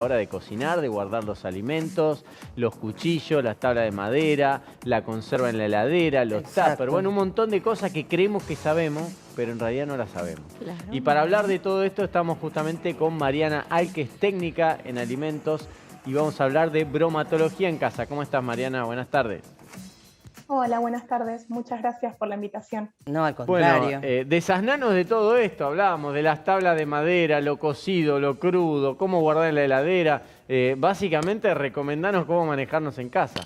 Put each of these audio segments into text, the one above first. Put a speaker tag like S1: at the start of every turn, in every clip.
S1: hora de cocinar, de guardar los alimentos, los cuchillos, las tablas de madera, la conserva en la heladera, los tuppers, bueno, un montón de cosas que creemos que sabemos, pero en realidad no las sabemos.
S2: Claro.
S1: Y para hablar de todo esto estamos justamente con Mariana Al, que es técnica en alimentos, y vamos a hablar de bromatología en casa. ¿Cómo estás, Mariana? Buenas tardes.
S3: Hola, buenas tardes. Muchas gracias por la invitación.
S2: No, al contrario.
S1: Bueno, desasnanos de todo esto. Hablábamos de las tablas de madera, lo cocido, lo crudo, cómo guardar en la heladera. Básicamente, recomendanos cómo manejarnos en casa.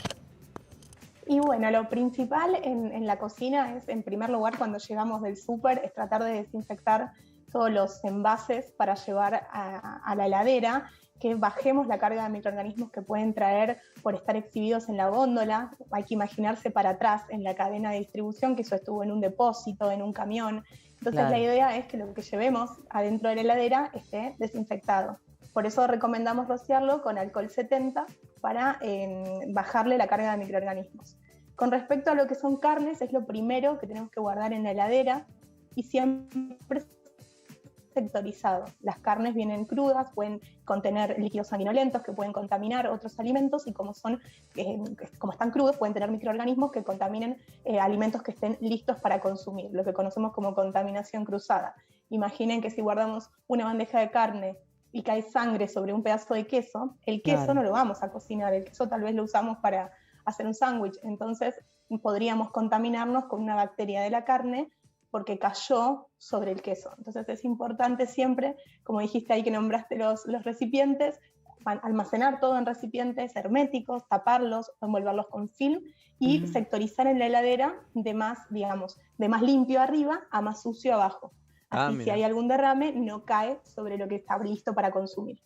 S3: Y bueno, lo principal en la cocina es, en primer lugar, cuando llegamos del súper, es tratar de desinfectar todos los envases para llevar a la heladera, que bajemos la carga de microorganismos que pueden traer por estar exhibidos en la góndola. Hay que imaginarse para atrás en la cadena de distribución que eso estuvo en un depósito, en un camión. Entonces
S2: Claro.
S3: La idea es que lo que llevemos adentro de la heladera esté desinfectado. Por eso recomendamos rociarlo con alcohol 70 para bajarle la carga de microorganismos. Con respecto a lo que son carnes, es lo primero que tenemos que guardar en la heladera y siempre sectorizado. Las carnes vienen crudas, pueden contener líquidos sanguinolentos que pueden contaminar otros alimentos y como están crudos pueden tener microorganismos que contaminen alimentos que estén listos para consumir, lo que conocemos como contaminación cruzada. Imaginen que si guardamos una bandeja de carne y cae sangre sobre un pedazo de queso, el queso
S2: Claro.
S3: no lo vamos a cocinar, el queso tal vez lo usamos para hacer un sándwich, entonces podríamos contaminarnos con una bacteria de la carne porque cayó sobre el queso. Entonces es importante siempre, como dijiste ahí que nombraste los recipientes, almacenar todo en recipientes herméticos, taparlos, envolverlos con film y sectorizar en la heladera de más limpio arriba a más sucio abajo. Así si
S1: Mira.
S3: hay algún derrame no cae sobre lo que está listo para consumir.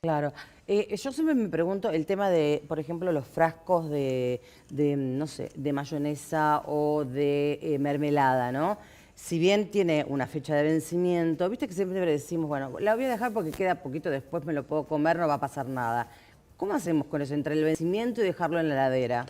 S2: Claro. Yo siempre me pregunto el tema de, por ejemplo, los frascos no sé, de mayonesa o de mermelada, ¿no? Si bien tiene una fecha de vencimiento, viste que siempre decimos, bueno, la voy a dejar porque queda poquito, después me lo puedo comer, no va a pasar nada. ¿Cómo hacemos con eso, entre el vencimiento y dejarlo en la heladera?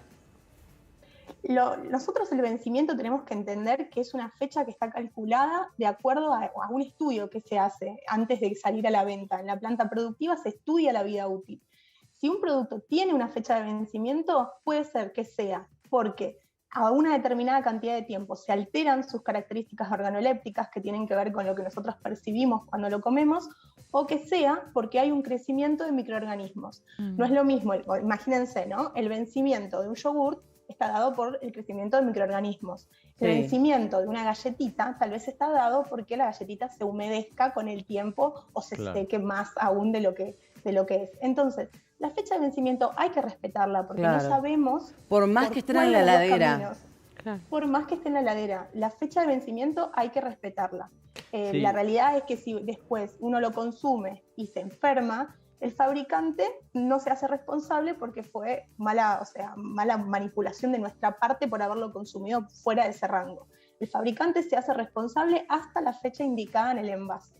S3: Nosotros el vencimiento tenemos que entender que es una fecha que está calculada de acuerdo a un estudio que se hace antes de salir a la venta. En la planta productiva se estudia la vida útil. Si un producto tiene una fecha de vencimiento, puede ser que sea porque a una determinada cantidad de tiempo se alteran sus características organolépticas que tienen que ver con lo que nosotros percibimos cuando lo comemos, o que sea porque hay un crecimiento de microorganismos. No es lo mismo, imagínense, ¿no? El vencimiento de un yogurt está dado por el crecimiento de microorganismos. El vencimiento de una galletita tal vez está dado porque la galletita se humedezca con el tiempo o se seque más aún de lo que es. Entonces, la fecha de vencimiento hay que respetarla porque no sabemos...
S2: Por más que estén en la heladera.
S3: Claro. Por más que esté en la heladera, la fecha de vencimiento hay que respetarla. La realidad es que si después uno lo consume y se enferma, el fabricante no se hace responsable porque fue mala manipulación de nuestra parte por haberlo consumido fuera de ese rango. El fabricante se hace responsable hasta la fecha indicada en el envase.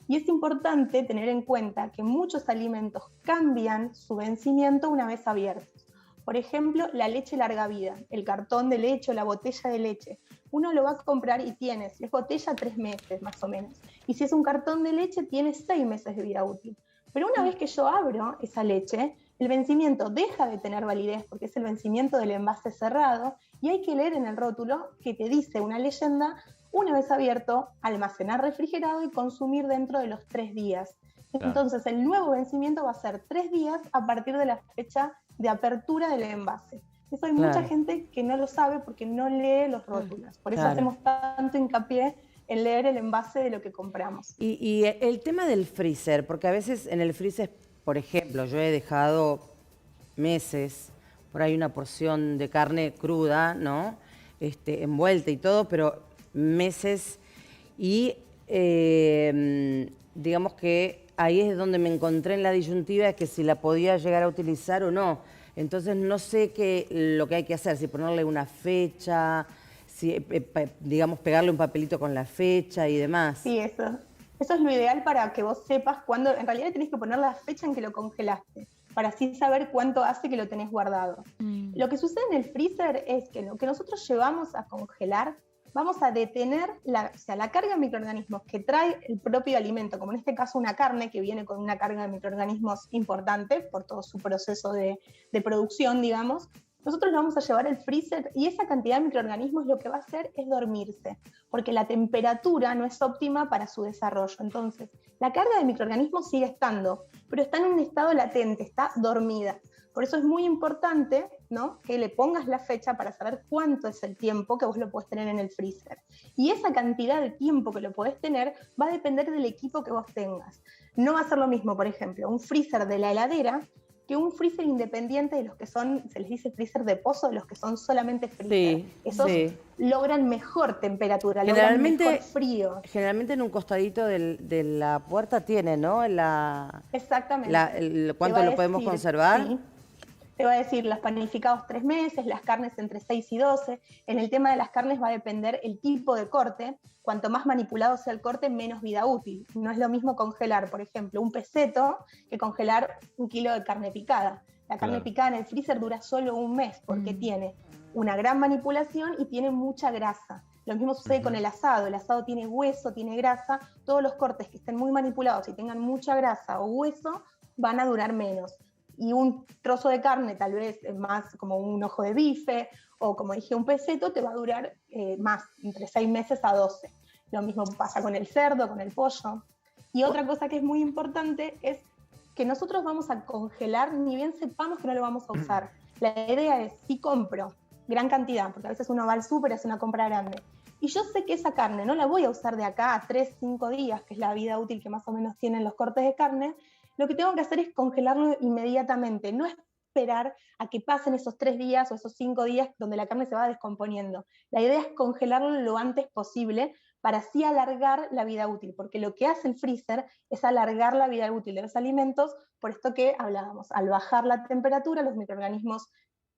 S3: Y es importante tener en cuenta que muchos alimentos cambian su vencimiento una vez abiertos. Por ejemplo, la leche larga vida, el cartón de leche o la botella de leche. Uno lo va a comprar y tiene, si es botella, 3 meses más o menos. Y si es un cartón de leche, tiene 6 meses de vida útil. Pero una vez que yo abro esa leche, el vencimiento deja de tener validez porque es el vencimiento del envase cerrado y hay que leer en el rótulo que te dice una leyenda, una vez abierto, almacenar refrigerado y consumir dentro de los 3 días. Claro. Entonces el nuevo vencimiento va a ser 3 días a partir de la fecha de apertura del envase. Eso hay mucha gente que no lo sabe porque no lee los rótulos. Por eso hacemos tanto hincapié en leer el envase de lo que compramos.
S2: Y el tema del freezer, porque a veces en el freezer, por ejemplo, yo he dejado meses, por ahí una porción de carne cruda, ¿no? Envuelta y todo, pero meses y digamos que ahí es donde me encontré en la disyuntiva de que si la podía llegar a utilizar o no. Entonces no sé lo que hay que hacer, si ponerle una fecha, digamos, pegarle un papelito con la fecha y demás.
S3: Sí, eso es lo ideal para que vos sepas cuándo, en realidad tenés que poner la fecha en que lo congelaste, para así saber cuánto hace que lo tenés guardado. Lo que sucede en el freezer es que lo que nosotros llevamos a congelar vamos a detener la carga de microorganismos que trae el propio alimento, como en este caso una carne que viene con una carga de microorganismos importante por todo su proceso de producción, digamos. Nosotros lo vamos a llevar al freezer y esa cantidad de microorganismos lo que va a hacer es dormirse, porque la temperatura no es óptima para su desarrollo. Entonces, la carga de microorganismos sigue estando, pero está en un estado latente, está dormida. Por eso es muy importante, ¿no?, que le pongas la fecha para saber cuánto es el tiempo que vos lo podés tener en el freezer. Y esa cantidad de tiempo que lo podés tener va a depender del equipo que vos tengas. No va a ser lo mismo, por ejemplo, un freezer de la heladera que un freezer independiente de los que son, se les dice freezer de pozo, de los que son solamente freezer.
S2: Sí,
S3: Esos
S2: sí.
S3: logran mejor temperatura, logran mejor frío.
S2: Generalmente en un costadito de la puerta tiene, ¿no?
S3: Exactamente.
S2: ¿Cuánto lo podemos conservar?
S3: Sí. Te va a decir los panificados 3 meses, las carnes entre 6 y 12. En el tema de las carnes va a depender el tipo de corte. Cuanto más manipulado sea el corte, menos vida útil. No es lo mismo congelar, por ejemplo, un peseto que congelar 1 kilo de carne picada. La carne picada en el freezer dura solo 1 mes porque tiene una gran manipulación y tiene mucha grasa. Lo mismo sucede con el asado. El asado tiene hueso, tiene grasa. Todos los cortes que estén muy manipulados y tengan mucha grasa o hueso van a durar menos. Y un trozo de carne, tal vez más como un ojo de bife, o como dije, un peseto, te va a durar más, entre 6 meses a 12. Lo mismo pasa con el cerdo, con el pollo. Y otra cosa que es muy importante es que nosotros vamos a congelar, ni bien sepamos que no lo vamos a usar. La idea es, si compro gran cantidad, porque a veces uno va al súper y hace una compra grande, y yo sé que esa carne no la voy a usar de acá a 3, 5 días, que es la vida útil que más o menos tienen los cortes de carne, lo que tengo que hacer es congelarlo inmediatamente, no esperar a que pasen esos 3 días o esos 5 días donde la carne se va descomponiendo. La idea es congelarlo lo antes posible para así alargar la vida útil, porque lo que hace el freezer es alargar la vida útil de los alimentos, por esto que hablábamos, al bajar la temperatura los microorganismos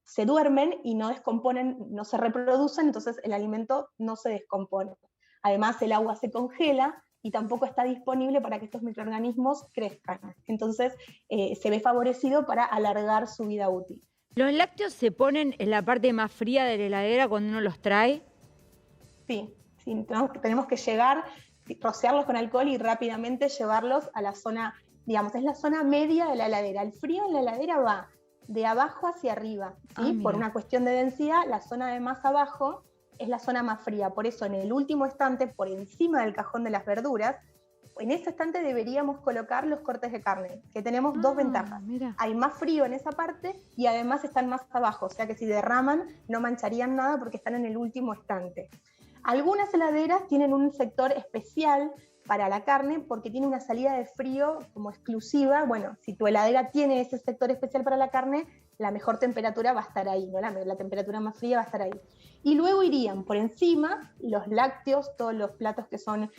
S3: se duermen y no descomponen, no se reproducen, entonces el alimento no se descompone. Además el agua se congela y tampoco está disponible para que estos microorganismos crezcan. Entonces se ve favorecido para alargar su vida útil.
S4: ¿Los lácteos se ponen en la parte más fría de la heladera cuando uno los trae?
S3: Sí, tenemos que llegar, rociarlos con alcohol y rápidamente llevarlos a la zona, digamos, es la zona media de la heladera. El frío en la heladera va de abajo hacia arriba, ¿sí? Por una cuestión de densidad, la zona de más abajo es la zona más fría. Por eso en el último estante, por encima del cajón de las verduras, en ese estante deberíamos colocar los cortes de carne, que tenemos 2 ventajas.
S4: Mira.
S3: Hay más frío en esa parte y además están más abajo, o sea que si derraman no mancharían nada porque están en el último estante. Algunas heladeras tienen un sector especial para la carne porque tiene una salida de frío como exclusiva. Bueno, si tu heladera tiene ese sector especial para la carne, la mejor temperatura va a estar ahí, ¿no? La temperatura más fría va a estar ahí. Y luego irían por encima los lácteos, todos los platos que son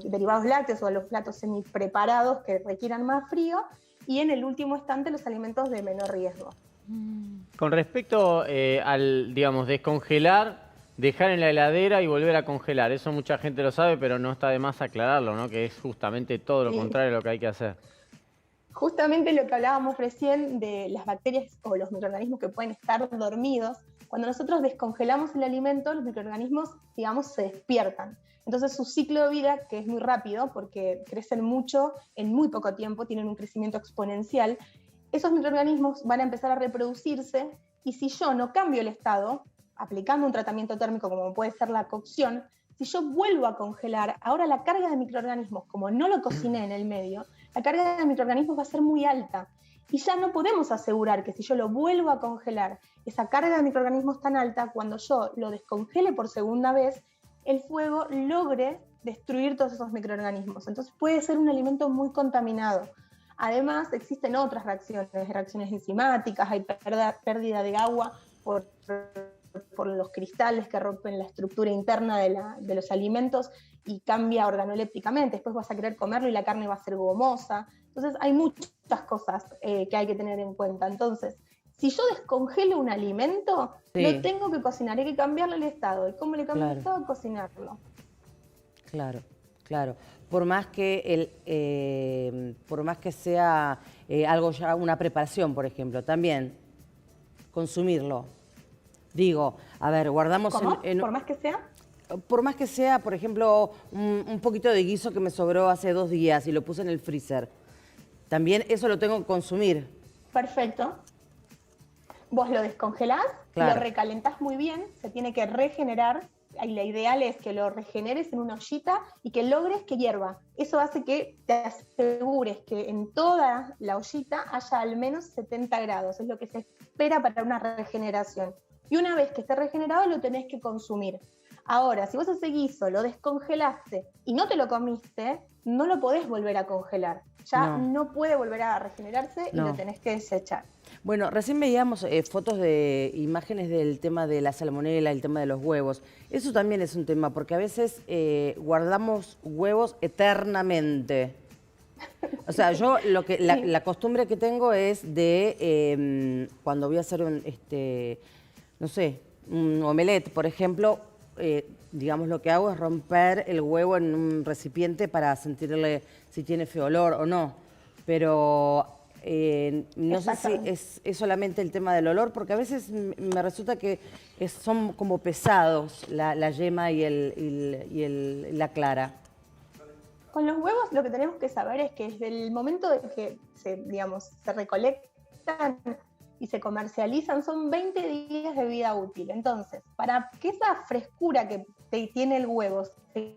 S3: derivados lácteos o los platos semi-preparados que requieran más frío, y en el último estante los alimentos de menor riesgo.
S1: Con respecto al, digamos, descongelar, dejar en la heladera y volver a congelar, eso mucha gente lo sabe, pero no está de más aclararlo, ¿no? Que es justamente todo lo contrario a lo que hay que hacer.
S3: Justamente lo que hablábamos recién de las bacterias o los microorganismos que pueden estar dormidos, cuando nosotros descongelamos el alimento, los microorganismos, digamos, se despiertan. Entonces su ciclo de vida, que es muy rápido porque crecen mucho en muy poco tiempo, tienen un crecimiento exponencial, esos microorganismos van a empezar a reproducirse y si yo no cambio el estado, aplicando un tratamiento térmico como puede ser la cocción, si yo vuelvo a congelar, ahora la carga de microorganismos, como no lo cociné en el medio, la carga de microorganismos va a ser muy alta. Y ya no podemos asegurar que si yo lo vuelvo a congelar, esa carga de microorganismos tan alta, cuando yo lo descongele por segunda vez, el fuego logre destruir todos esos microorganismos. Entonces puede ser un alimento muy contaminado. Además, existen otras reacciones enzimáticas, hay pérdida de agua por los cristales que rompen la estructura interna de los alimentos y cambia organolépticamente. Después vas a querer comerlo y la carne va a ser gomosa. Entonces hay muchas cosas que hay que tener en cuenta. Entonces, si yo descongelo un alimento, lo tengo que cocinar, hay que cambiarle el estado. ¿Y cómo le cambio el estado? Cocinarlo.
S2: Claro, claro. Por más que sea algo ya, una preparación, por ejemplo, también consumirlo. Digo, a ver, guardamos
S3: ¿Cómo? ¿Por más que sea?
S2: por más que sea, por ejemplo, un poquito de guiso que me sobró hace 2 días y lo puse en el freezer, también eso lo tengo que consumir.
S3: Perfecto. Vos lo descongelás,
S2: Claro.
S3: lo recalentás muy bien, se tiene que regenerar. Y la ideal es que lo regeneres en una ollita y que logres que hierva. Eso hace que te asegures que en toda la ollita haya al menos 70 grados. Es lo que se espera para una regeneración. Y una vez que esté regenerado, lo tenés que consumir. Ahora, si vos ese guiso lo descongelaste y no te lo comiste, no lo podés volver a congelar. Ya no puede volver a regenerarse y lo tenés que desechar.
S2: Bueno, recién veíamos fotos de imágenes del tema de la salmonela, el tema de los huevos. Eso también es un tema, porque a veces guardamos huevos eternamente. O sea, yo la costumbre que tengo es de cuando voy a hacer no sé, un omelette, por ejemplo, digamos, lo que hago es romper el huevo en un recipiente para sentirle si tiene feo olor o no. Pero no sé si es solamente el tema del olor, porque a veces me resulta que son como pesados la yema y la clara.
S3: Con los huevos lo que tenemos que saber es que desde el momento de que se recolectan y se comercializan son 20 días de vida útil. Entonces, para que esa frescura que tiene el huevo se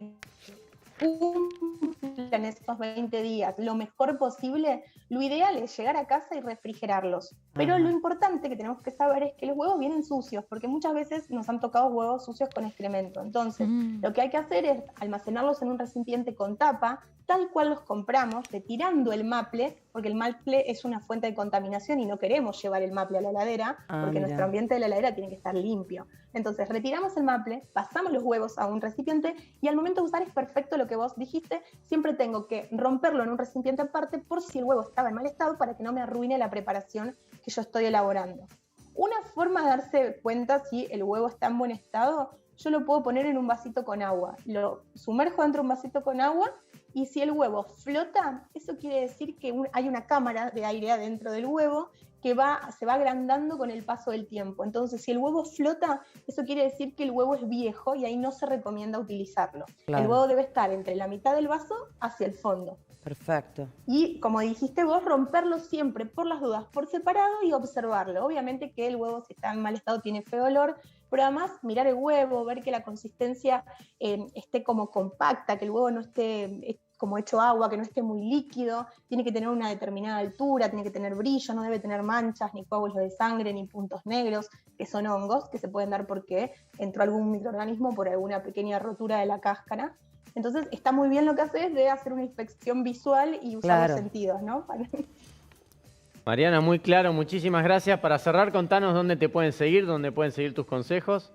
S3: cumpla en esos 20 días lo mejor posible, lo ideal es llegar a casa y refrigerarlos. Pero lo importante que tenemos que saber es que los huevos vienen sucios, porque muchas veces nos han tocado huevos sucios con excremento. Entonces, lo que hay que hacer es almacenarlos en un recipiente con tapa, tal cual los compramos, retirando el maple, porque el maple es una fuente de contaminación y no queremos llevar el maple a la heladera, porque nuestro ambiente de la heladera tiene que estar limpio. Entonces retiramos el maple, pasamos los huevos a un recipiente y al momento de usar es perfecto lo que vos dijiste, siempre tengo que romperlo en un recipiente aparte por si el huevo estaba en mal estado para que no me arruine la preparación que yo estoy elaborando. Una forma de darse cuenta si el huevo está en buen estado, yo lo puedo poner en un vasito con agua, lo sumerjo dentro de un vasito con agua y si el huevo flota, eso quiere decir que hay una cámara de aire adentro del huevo que se va agrandando con el paso del tiempo. Entonces, si el huevo flota, eso quiere decir que el huevo es viejo y ahí no se recomienda utilizarlo. Claro. El huevo debe estar entre la mitad del vaso hacia el fondo.
S2: Perfecto.
S3: Y como dijiste vos, romperlo siempre, por las dudas, por separado y observarlo. Obviamente que el huevo, si está en mal estado, tiene feo olor, pero además mirar el huevo, ver que la consistencia esté como compacta, que el huevo no esté como hecho agua, que no esté muy líquido, tiene que tener una determinada altura, tiene que tener brillo, no debe tener manchas, ni coágulos de sangre, ni puntos negros, que son hongos, que se pueden dar porque entró algún microorganismo por alguna pequeña rotura de la cáscara. Entonces está muy bien lo que haces de hacer una inspección visual y usar los sentidos, ¿no?
S1: Mariana, muy claro, muchísimas gracias. Para cerrar, contanos dónde te pueden seguir, dónde pueden seguir tus consejos.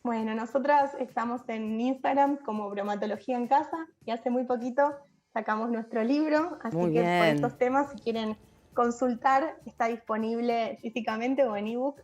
S3: Bueno, nosotras estamos en Instagram como Bromatología en Casa y hace muy poquito sacamos nuestro libro, así que por estos temas, si quieren consultar, está disponible físicamente o en ebook